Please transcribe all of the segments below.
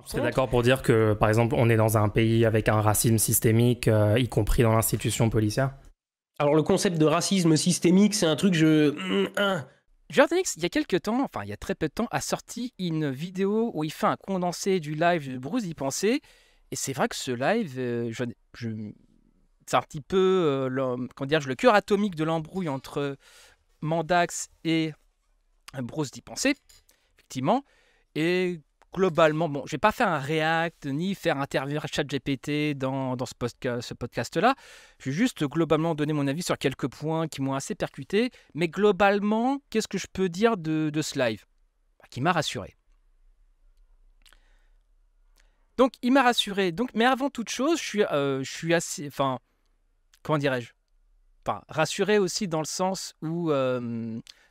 Tu es d'accord pour dire que, par exemple, on est dans un pays avec un racisme systémique, y compris dans l'institution policière? Alors le concept de racisme systémique, c'est un truc Jordanix, il y a quelques temps, enfin il y a très peu de temps, a sorti une vidéo où il fait un condensé du live de Bruce d'y penser. Et c'est vrai que ce live, c'est un petit peu comment dire, le cœur atomique de l'embrouille entre Mandax et Bruce d'y penser, effectivement. Et globalement, bon, je vais pas faire un react ni faire intervenir ChatGPT dans ce podcast-là. Je vais juste globalement donner mon avis sur quelques points qui m'ont assez percuté. Mais globalement, qu'est-ce que je peux dire de ce live? Qui m'a rassuré. Donc, il m'a rassuré. Donc, mais avant toute chose, je suis assez... Enfin, comment dirais-je? Enfin, rassuré aussi dans le sens où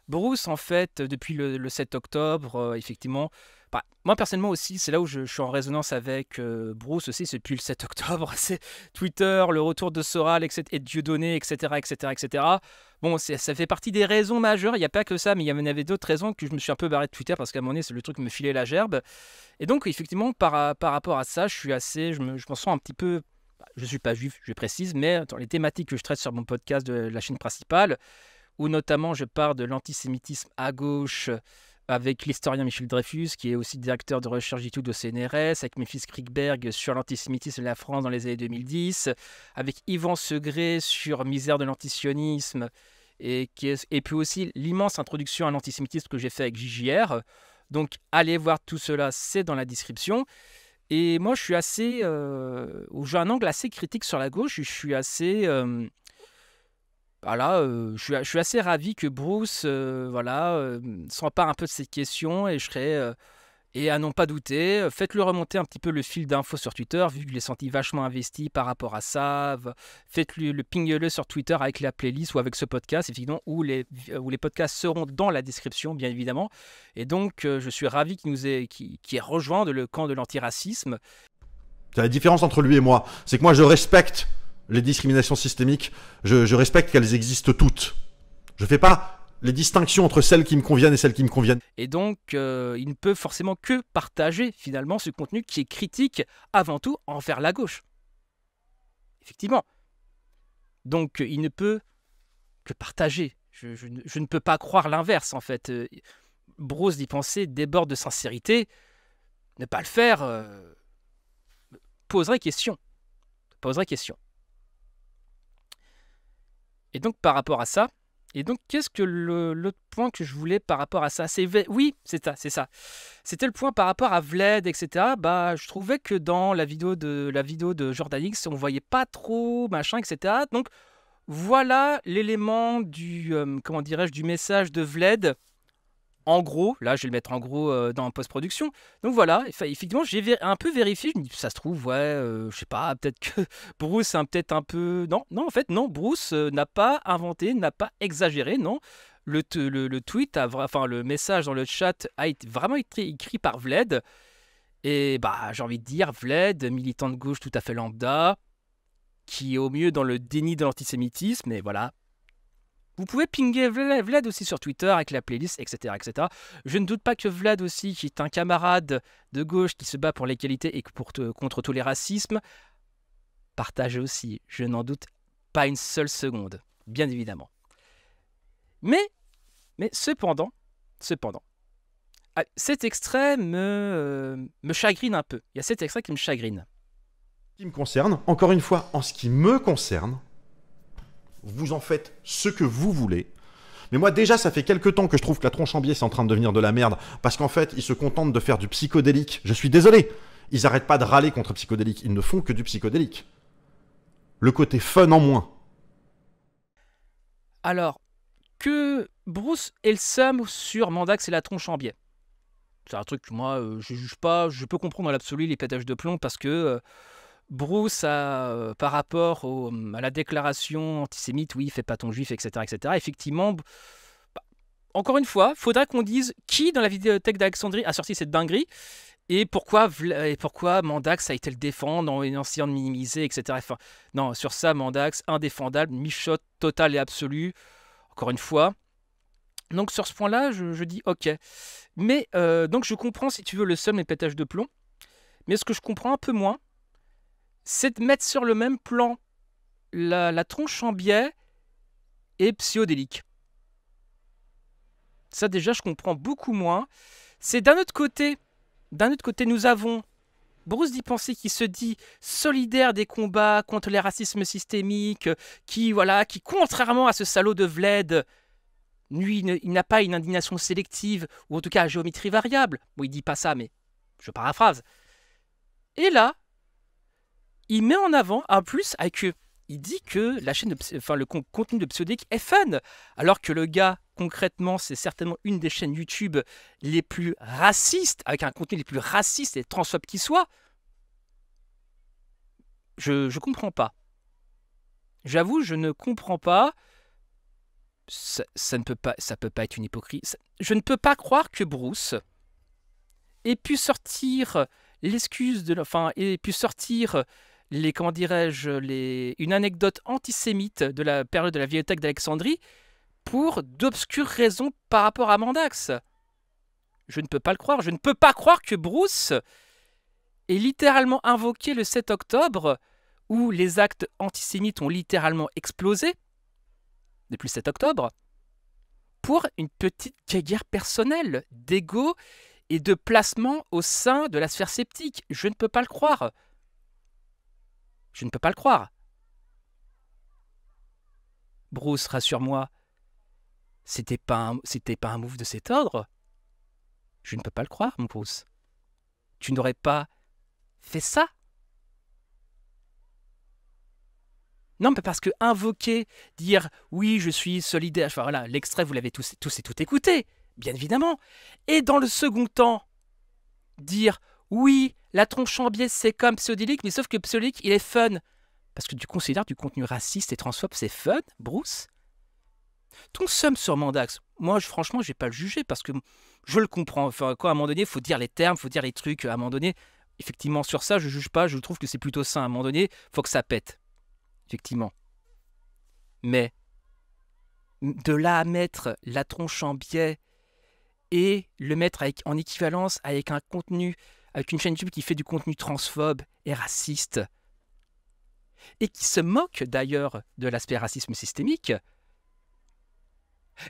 Bruce, en fait, depuis le 7 octobre, effectivement, bah, moi personnellement aussi, c'est là où je suis en résonance avec Bruce aussi, c'est depuis le 7 octobre, c'est Twitter, le retour de Soral et de Dieudonné, etc., etc., etc. Bon, ça fait partie des raisons majeures, il n'y a pas que ça, mais il y en avait d'autres raisons que je me suis un peu barré de Twitter parce qu'à un moment donné, c'est le truc qui me filait la gerbe. Et donc, effectivement, par rapport à ça, je me sens un petit peu... Je ne suis pas juif, je précise, mais dans les thématiques que je traite sur mon podcast de la chaîne principale, où notamment je parle de l'antisémitisme à gauche avec l'historien Michel Dreyfus, qui est aussi directeur de recherche d'études au CNRS, avec Memphis Kriegberg sur l'antisémitisme de la France dans les années 2010, avec Yvan Segré sur misère de l'antisionisme, et puis aussi l'immense introduction à l'antisémitisme que j'ai fait avec JJR. Donc allez voir tout cela, c'est dans la description. Et moi, je suis assez... j'ai un angle assez critique sur la gauche. Je suis assez... voilà, je suis assez ravi que Bruce s'empare un peu de cette question. Et je serais... et à n'en pas douter, faites-le remonter un petit peu le fil d'infos sur Twitter, vu que je l'ai senti vachement investi par rapport à ça. Faites-le, ping-le sur Twitter avec la playlist ou avec ce podcast, effectivement, où les podcasts seront dans la description, bien évidemment. Et donc, je suis ravi qu'il ait rejoint le camp de l'antiracisme. La différence entre lui et moi, c'est que moi, je respecte les discriminations systémiques, je respecte qu'elles existent toutes. Je fais pas les distinctions entre celles qui me conviennent et celles qui me conviennent. Et donc, il ne peut forcément que partager finalement ce contenu qui est critique avant tout envers la gauche. Effectivement. Donc, il ne peut que partager. Je ne peux pas croire l'inverse, en fait. Bruce d'y penser déborde de sincérité. Ne pas le faire poserait question. Poserait question. Et donc, par rapport à ça, et donc, qu'est-ce que l'autre point que je voulais par rapport à ça? Oui, c'est ça. C'était le point par rapport à Vlad, etc. Bah, je trouvais que dans la vidéo de Jordan X, on voyait pas trop, machin, etc. Donc, voilà l'élément du, comment dirais-je, du message de Vlad. En gros, là, je vais le mettre en gros dans post-production. Donc voilà, effectivement, j'ai un peu vérifié. Je me dis, ça se trouve, ouais, je sais pas, peut-être que Bruce a peut-être un peu... Non, en fait, non, Bruce n'a pas inventé, n'a pas exagéré, non. Le tweet, enfin, le message dans le chat a vraiment été écrit par Vlad. Et bah, j'ai envie de dire, Vlad, militant de gauche tout à fait lambda, qui est au mieux dans le déni de l'antisémitisme, et voilà. Vous pouvez pinguer Vlad aussi sur Twitter avec la playlist, etc., etc. Je ne doute pas que Vlad aussi, qui est un camarade de gauche qui se bat pour l'égalité et contre tous les racismes, partage aussi. Je n'en doute pas une seule seconde, bien évidemment. Mais cependant, cet extrait me chagrine un peu. Il y a cet extrait qui me chagrine. Ce qui me concerne, encore une fois, en ce qui me concerne, vous en faites ce que vous voulez. Mais moi, déjà, ça fait quelques temps que je trouve que la tronche en biais, c'est en train de devenir de la merde. Parce qu'en fait, ils se contentent de faire du psychodélique. Je suis désolé. Ils n'arrêtent pas de râler contre psychodélique. Ils ne font que du psychodélique. Le côté fun en moins. Alors, que Bruce ait le seum sur Mandax et la tronche en biais. C'est un truc que moi, je juge pas. Je peux comprendre dans l'absolu les pétages de plomb parce que... Bruce, par rapport à la déclaration antisémite, oui, fais pas ton juif, etc., etc., effectivement, encore une fois, faudra qu'on dise qui dans la vidéothèque d'Alexandrie a sorti cette dinguerie et pourquoi Mandax a été le défendre en essayant de minimiser, etc. Enfin, non, sur ça, Mandax, indéfendable, michotte totale et absolue, encore une fois. Donc sur ce point-là, je dis ok. Mais donc je comprends si tu veux le seum et pétage de plomb. Mais ce que je comprends un peu moins, c'est de mettre sur le même plan la tronche en biais et psychodélique. Ça déjà, je comprends beaucoup moins. C'est d'un autre côté, nous avons Bruce Dipensé qui se dit solidaire des combats contre les racismes systémiques, qui, contrairement à ce salaud de Vled, lui, il n'a pas une indignation sélective, ou en tout cas à géométrie variable. Bon, il dit pas ça, mais je paraphrase. Et là, il met en avant, en plus, il dit que le contenu de Psyodélique est fun, alors que le gars, concrètement, c'est certainement une des chaînes YouTube les plus racistes, avec un contenu les plus racistes et transphobes qui soit. Je comprends pas. J'avoue, je ne comprends pas. Ça peut pas être une hypocrisie. Je ne peux pas croire que Bruce ait pu sortir l'excuse ait pu sortir une anecdote antisémite de la période de la Bibliothèque d'Alexandrie pour d'obscures raisons par rapport à Mandax. Je ne peux pas le croire. Je ne peux pas croire que Bruce ait littéralement invoqué le 7 octobre, où les actes antisémites ont littéralement explosé, depuis le 7 octobre, pour une petite guerre personnelle, d'ego et de placement au sein de la sphère sceptique. Je ne peux pas le croire. Je ne peux pas le croire. Bruce, rassure-moi, c'était pas un move de cet ordre. Je ne peux pas le croire, mon Bruce. Tu n'aurais pas fait ça? Non, mais parce que invoquer, dire oui, je suis solidaire, enfin voilà, l'extrait, vous l'avez tous et toutes écouté, bien évidemment. Et dans le second temps, dire oui, la tronche en biais, c'est comme Psyodélique, mais sauf que Psyodélique, il est fun. Parce que tu considères du contenu raciste et transphobe, c'est fun, Bruce? Ton somme sur Mandax, moi, franchement, je vais pas le juger parce que je le comprends. Enfin, quoi, à un moment donné, il faut dire les termes, il faut dire les trucs. À un moment donné, effectivement, sur ça, je juge pas, je trouve que c'est plutôt sain. À un moment donné, il faut que ça pète. Effectivement. Mais de là à mettre la tronche en biais et le mettre en équivalence avec un contenu, avec une chaîne YouTube qui fait du contenu transphobe et raciste, et qui se moque d'ailleurs de l'aspect racisme systémique,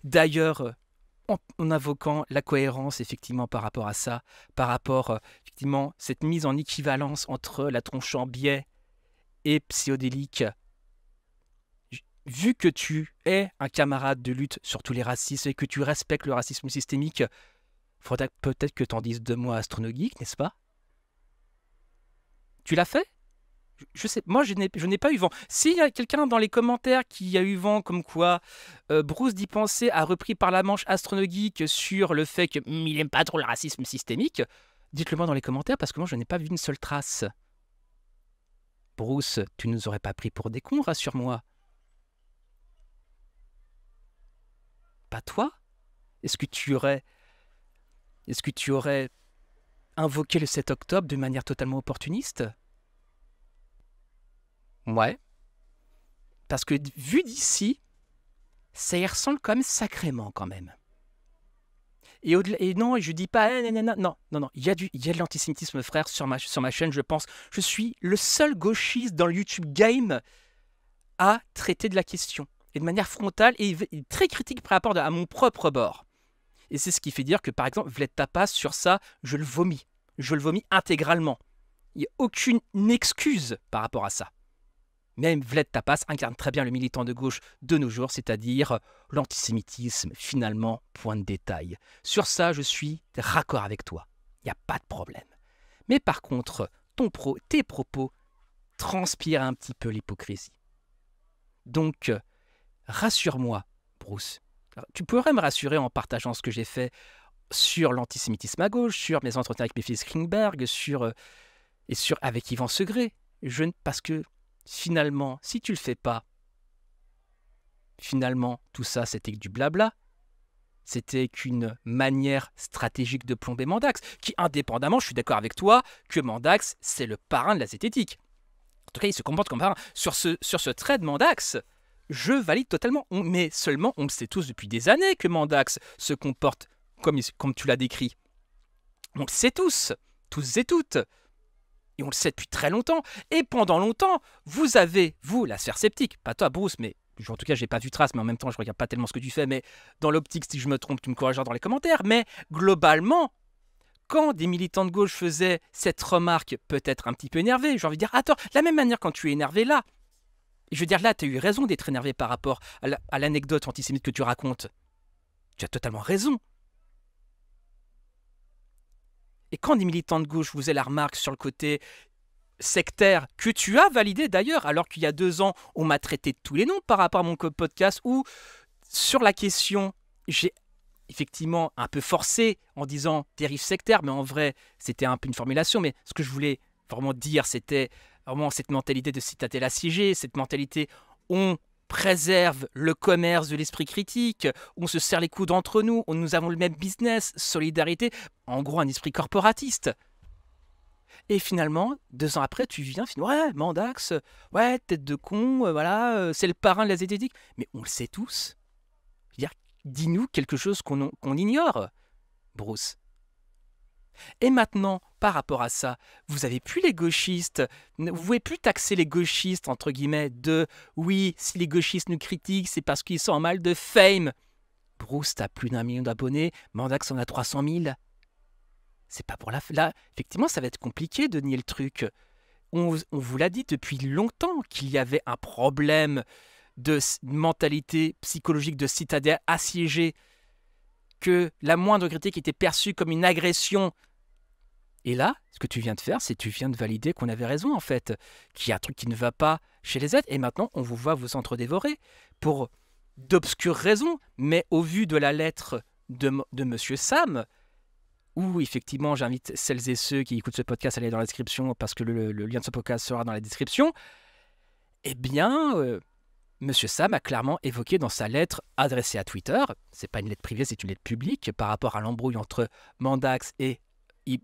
d'ailleurs en invoquant la cohérence effectivement par rapport à ça, par rapport effectivement cette mise en équivalence entre la tronche en biais et Psyodélique. Vu que tu es un camarade de lutte sur tous les racismes et que tu respectes le racisme systémique, faudrait peut-être que t'en dises 2 mots à Astronogeek, n'est-ce pas? Tu l'as fait? Je sais, moi je n'ai pas eu vent. S'il y a quelqu'un dans les commentaires qui a eu vent comme quoi Bruce Dipensé a repris par la manche Astronogeek sur le fait qu'il n'aime pas trop le racisme systémique, dites-le moi dans les commentaires parce que moi je n'ai pas vu une seule trace. Bruce, tu nous aurais pas pris pour des cons, rassure-moi. Pas toi? Est-ce que tu aurais invoqué le 7 octobre de manière totalement opportuniste? Ouais. Parce que vu d'ici, ça y ressemble quand même sacrément quand même. Et non, je dis pas non, il y a de l'antisémitisme, frère, sur ma chaîne, je pense. Je suis le seul gauchiste dans le YouTube game à traiter de la question. Et de manière frontale et très critique par rapport à mon propre bord. Et c'est ce qui fait dire que, par exemple, Vled Tapas, sur ça, je le vomis. Je le vomis intégralement. Il n'y a aucune excuse par rapport à ça. Même Vled Tapas incarne très bien le militant de gauche de nos jours, c'est-à-dire l'antisémitisme, finalement, point de détail. Sur ça, je suis raccord avec toi. Il n'y a pas de problème. Mais par contre, tes propos transpirent un petit peu l'hypocrisie. Donc, rassure-moi, Bruce. Tu pourrais me rassurer en partageant ce que j'ai fait sur l'antisémitisme à gauche, sur mes entretiens avec mes fils Klingberg, avec Yvan Segré. Parce que finalement, si tu le fais pas, finalement, tout ça, c'était du blabla. C'était qu'une manière stratégique de plomber Mandax, qui, indépendamment, je suis d'accord avec toi, que Mandax, c'est le parrain de la zététique. En tout cas, il se comporte comme parrain. Sur ce trait de Mandax, je valide totalement. Mais seulement, on le sait tous depuis des années que Mandax se comporte comme tu l'as décrit. On le sait tous et toutes. Et on le sait depuis très longtemps. Et pendant longtemps, vous avez, vous, la sphère sceptique, pas toi Bruce, mais en tout cas, j'ai pas vu trace, mais en même temps, je regarde pas tellement ce que tu fais, mais dans l'optique, si je me trompe, tu me corrigeras dans les commentaires. Mais globalement, quand des militants de gauche faisaient cette remarque peut-être un petit peu énervée, j'ai envie de dire, attends, de la même manière quand tu es énervé là, je veux dire là, tu as eu raison d'être énervé par rapport à l'anecdote antisémite que tu racontes. Tu as totalement raison. Et quand des militants de gauche faisaient la remarque sur le côté sectaire, que tu as validé d'ailleurs, alors qu'il y a 2 ans, on m'a traité de tous les noms par rapport à mon podcast, où sur la question, j'ai effectivement un peu forcé en disant dérive sectaire, mais en vrai, c'était un peu une formulation, mais ce que je voulais vraiment dire, c'était vraiment cette mentalité de citadelle assiégée, cette mentalité on préserve le commerce de l'esprit critique, on se serre les coudes entre nous, nous avons le même business, solidarité, en gros un esprit corporatiste. Et finalement, 2 ans après, tu viens, ouais, Mandax, ouais, tête de con, voilà, c'est le parrain de la zététique. Mais on le sait tous. Je veux dire, dis-nous quelque chose qu'on ignore, Bruce. Et maintenant, par rapport à ça, vous avez plus les gauchistes, vous pouvez plus taxer les gauchistes, entre guillemets, de « oui, si les gauchistes nous critiquent, c'est parce qu'ils sont en mal de fame ». Bruce, t'as plus d'1 million d'abonnés, Mandax en a 300 000. C'est pas pour là, effectivement, ça va être compliqué de nier le truc. On vous l'a dit depuis longtemps qu'il y avait un problème de mentalité psychologique de citadelle assiégée, que la moindre critique était perçue comme une agression. Et là, ce que tu viens de faire, c'est que tu viens de valider qu'on avait raison, en fait, qu'il y a un truc qui ne va pas chez les êtres, et maintenant, on vous voit vous entre-dévorer pour d'obscures raisons, mais au vu de la lettre de Monsieur Sam, où effectivement j'invite celles et ceux qui écoutent ce podcast à aller dans la description parce que le lien de ce podcast sera dans la description, eh bien, Monsieur Sam a clairement évoqué dans sa lettre adressée à Twitter, c'est pas une lettre privée, c'est une lettre publique, par rapport à l'embrouille entre Mandax et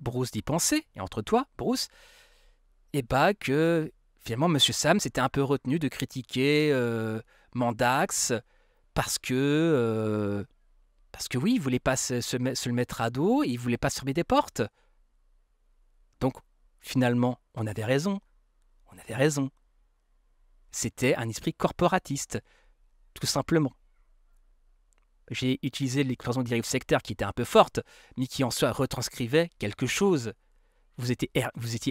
Bruce d'y penser, et entre toi, Bruce, et bah que finalement Monsieur Sam s'était un peu retenu de critiquer Mandax parce que oui, il voulait pas se le mettre à dos, il voulait pas se fermer des portes. Donc, finalement, on avait raison. On avait raison. C'était un esprit corporatiste, tout simplement. J'ai utilisé l'expression de dérive sectaire qui était un peu forte, mais qui en soi retranscrivait quelque chose. Vous étiez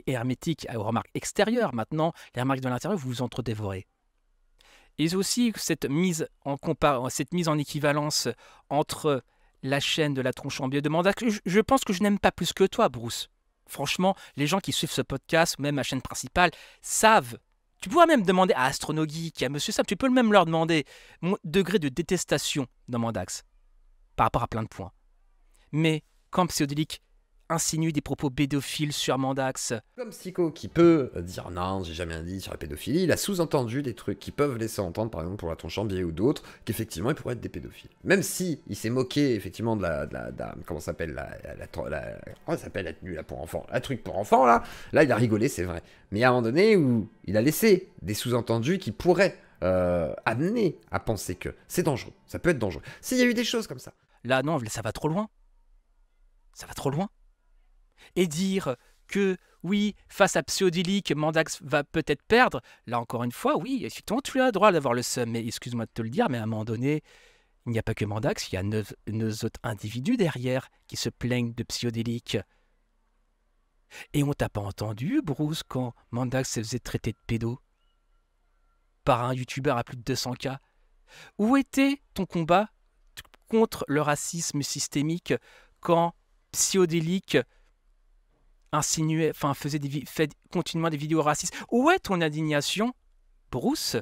hermétique aux remarques extérieures. Maintenant, les remarques de l'intérieur, vous vous entre-dévorez. Et aussi cette mise en équivalence entre la chaîne de la tronche en biais de Mandax. Je pense que je n'aime pas plus que toi, Bruce. Franchement, les gens qui suivent ce podcast, même ma chaîne principale, savent. Tu pourras même demander à Astronogeek, à Monsieur Sam, tu peux même leur demander mon degré de détestation dans Mandax, par rapport à plein de points. Mais quand Psyodélique insinue des propos pédophiles sur Mandax. Comme Psycho qui peut dire non, j'ai jamais rien dit sur la pédophilie, il a sous-entendu des trucs qui peuvent laisser entendre, par exemple pour la tronche en biais ou d'autres, qu'effectivement il pourrait être des pédophiles. Même si il s'est moqué effectivement de comment ça s'appelle comment ça s'appelle la tenue là pour enfants, la truc pour enfants là il a rigolé, c'est vrai. Mais il y a un moment donné où il a laissé des sous-entendus qui pourraient amener à penser que c'est dangereux, ça peut être dangereux. S'il y a eu des choses comme ça. Là non, ça va trop loin. Ça va trop loin. Et dire que, oui, face à Psyodélique, Mandax va peut-être perdre, là encore une fois, oui, effectivement, tu as le droit d'avoir le seum, mais excuse-moi de te le dire, mais à un moment donné, il n'y a pas que Mandax, il y a 9 autres individus derrière qui se plaignent de Psyodélique. Et on t'a pas entendu, Bruce, quand Mandax se faisait traiter de pédo par un youtubeur à plus de 200K. Où était ton combat contre le racisme systémique quand Psyodélique insinuait, fait continuellement des vidéos racistes? Où est ton indignation, Bruce,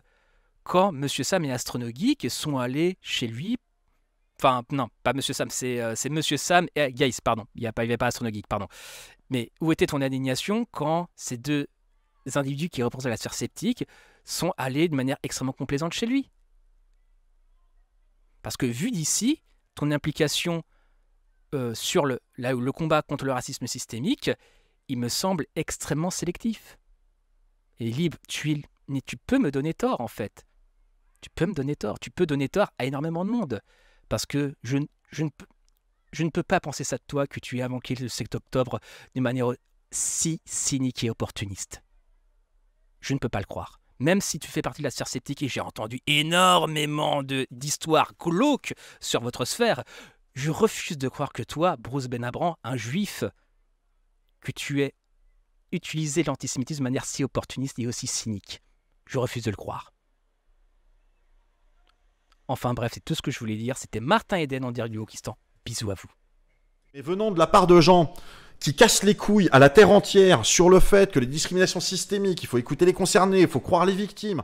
quand Monsieur Sam et Astronogeek sont allés chez lui? Enfin, non, pas Monsieur Sam, c'est Monsieur Sam et Gaïs, pardon. Il n'y avait pas Astronogeek, pardon. Mais où était ton indignation quand ces deux individus qui représentent la sphère sceptique sont allés de manière extrêmement complaisante chez lui? Parce que vu d'ici, ton implication sur le combat contre le racisme systémique, il me semble extrêmement sélectif. Et libre, tu peux me donner tort, en fait. Tu peux me donner tort. Tu peux donner tort à énormément de monde. Parce que je ne peux pas penser ça de toi, que tu aies manqué le 7 octobre de manière si cynique et opportuniste. Je ne peux pas le croire. Même si tu fais partie de la sphère sceptique et j'ai entendu énormément d'histoires glauques sur votre sphère, je refuse de croire que toi, Bruce Benabran, un juif, que tu aies utilisé l'antisémitisme de manière si opportuniste et aussi cynique. Je refuse de le croire. Enfin bref, c'est tout ce que je voulais dire. C'était Martin Eden en direct du Wokistan. Bisous à vous. Et venant de la part de gens qui cassent les couilles à la terre entière sur le fait que les discriminations systémiques, il faut écouter les concernés, il faut croire les victimes,